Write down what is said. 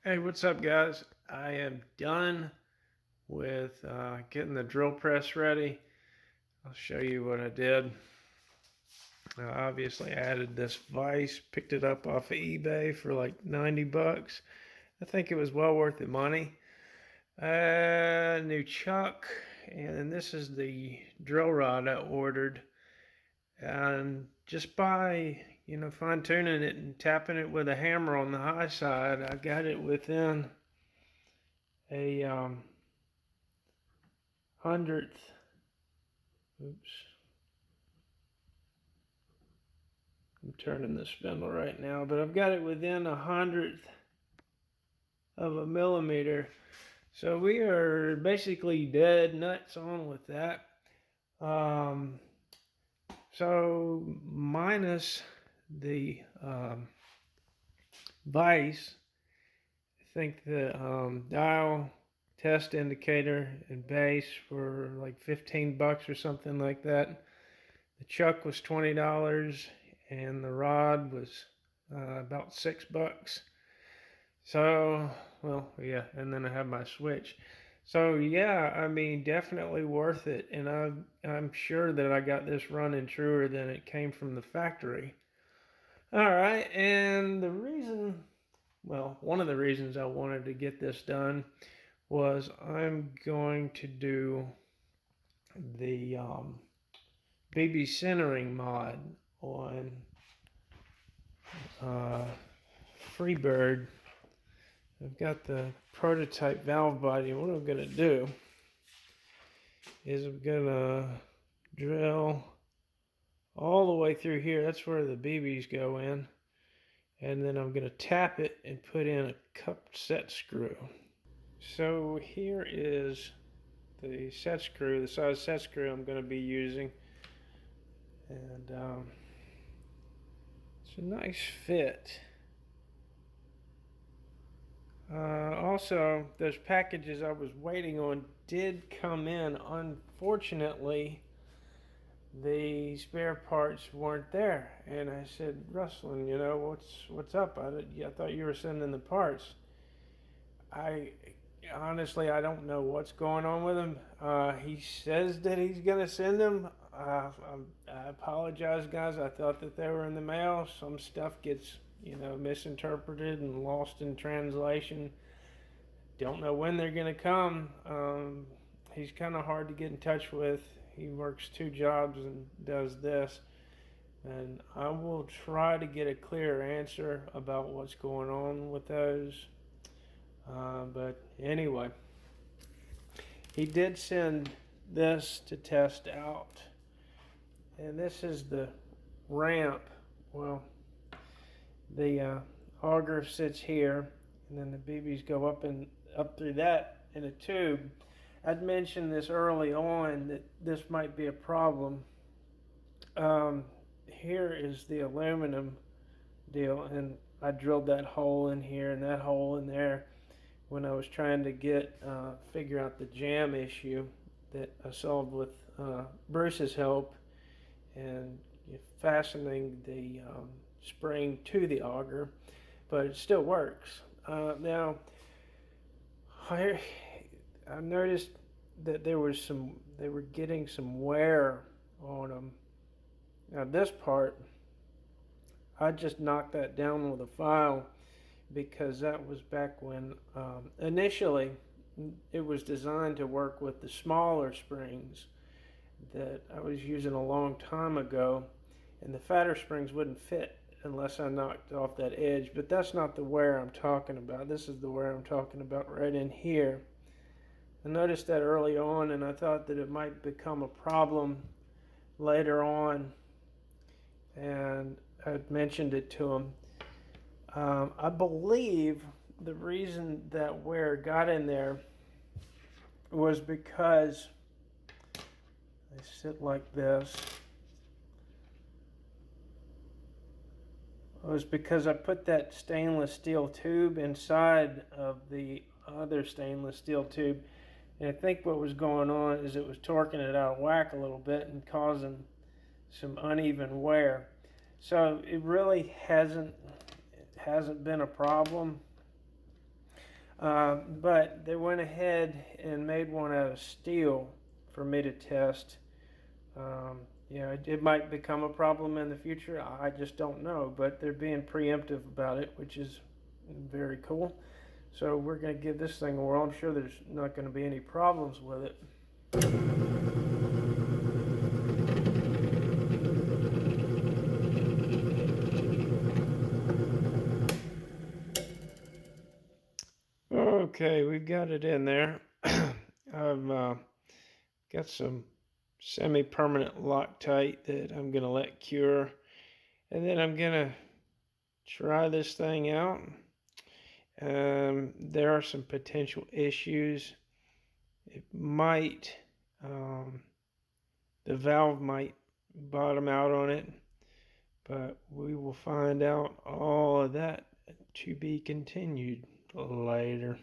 Hey, what's up, guys? I am done with getting the drill press ready. I'll show you what I did. I obviously added this vise, picked it up off of eBay for like 90 bucks. I think it was well worth the money. New chuck, and this is the drill rod I ordered. And just by, fine tuning it and tapping it with a hammer on the high side, I got it within a hundredth. Oops. I'm turning the spindle right now, but I've got it within a hundredth of a millimeter. So we are basically dead nuts on with that. Um, so minus the vise, I think the dial test indicator and base for like 15 bucks or something like that. The chuck was $20 and the rod was about $6. So, well, yeah, and then I have my switch. So, yeah, I mean, definitely worth it. And I'm sure that I got this running truer than it came from the factory. All right, and one of the reasons I wanted to get this done was I'm going to do the BB centering mod on Freebird. I've got the prototype valve body. What I'm going to do is I'm going to drill all the way through here. That's where the BBs go in. And then I'm going to tap it and put in a cupped set screw. So here is the set screw, the size set screw I'm going to be using. And it's a nice fit. Also, those packages I was waiting on did come in. Unfortunately, the spare parts weren't there, and I said, "Rustlin, what's up? I thought you were sending the parts." I honestly I don't know what's going on with him. He says that he's gonna send them. I apologize, guys. I thought that they were in the mail. Some stuff gets misinterpreted and lost in translation. Don't know when they're gonna come. He's kind of hard to get in touch with. He works two jobs and does this. And I will try to get a clear answer about what's going on with those. But anyway, he did send this to test out. And this is the ramp. Well, the auger sits here, and then the BBs go up through that in a tube. I'd mentioned this early on that this might be a problem. Here is the aluminum deal, and I drilled that hole in here and that hole in there when I was trying to figure out the jam issue that I solved with Bruce's help and fastening the spring to the auger, but it still works. Now, I noticed that they were getting some wear on them. Now this part, I just knocked that down with a file because that was back when initially it was designed to work with the smaller springs that I was using a long time ago, and the fatter springs wouldn't fit unless I knocked off that edge. But that's not the wear I'm talking about. This is the wear I'm talking about right in here. I noticed that early on, and I thought that it might become a problem later on, and I mentioned it to him. I believe the reason that wear got in there was because they sit like this. It was because I put that stainless steel tube inside of the other stainless steel tube. And I think what was going on is it was torquing it out of whack a little bit and causing some uneven wear. So it really hasn't been a problem. But they went ahead and made one out of steel for me to test. It might become a problem in the future. I just don't know, but they're being preemptive about it, which is very cool. So we're going to give this thing a whirl. I'm sure there's not going to be any problems with it. Okay, we've got it in there. I've got some semi-permanent Loctite that I'm going to let cure. And then I'm going to try this thing out. There are some potential issues. It might, the valve might bottom out on it, but we will find out all of that to be continued later.